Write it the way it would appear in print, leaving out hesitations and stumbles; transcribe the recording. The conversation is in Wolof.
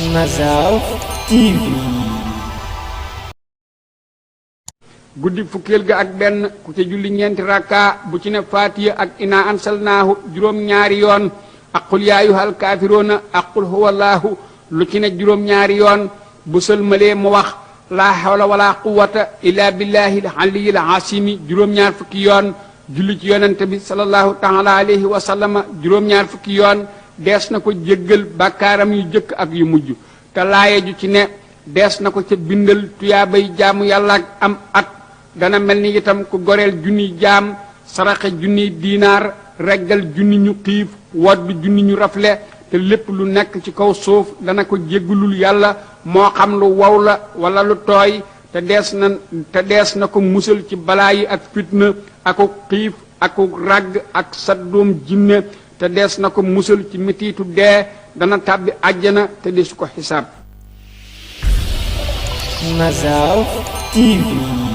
Mazal TV. guddi fukkeel ga ak benn ku ca julli ñeenti rakka bu ci ne faatiya ak inaa ansalnaahu juróom-ñaari yoon ak qul yaa ayyuhal kaafiruuna ak qul huwallaahu lu ci ne juróom-ñaari yoon bu sëlmalee mu wax laa hawla wala quwwata illa billahi al-aliyyil azimi juróom-ñaar fukki yoon julli ci yonente bi sallallahu taala alayhi wa sallama juróom-ñaar fukki yoon dees na ko jéggal bàkkaaram yu jëkk ak yu mujj te laaye ju ci ne dees na ko ca bindal tuyaabay jaamu yàlla ak am at dana mel ni itam ku goreel junni jaam saraxe junni diinaar reggal junni ñu xiif wodd junni ñu rafle te lépp lu nekk ci kaw suuf dana ko jéggalul yàlla moo xam lu wow la wala lu tooy te dees na ko musal ci balaa yi ak fitna aku xiif aku ragg ak saddum jinne te dees na ko musal ci metiitu dee dana tàbbi àjjana te desu ko xisaab. Mazal TV.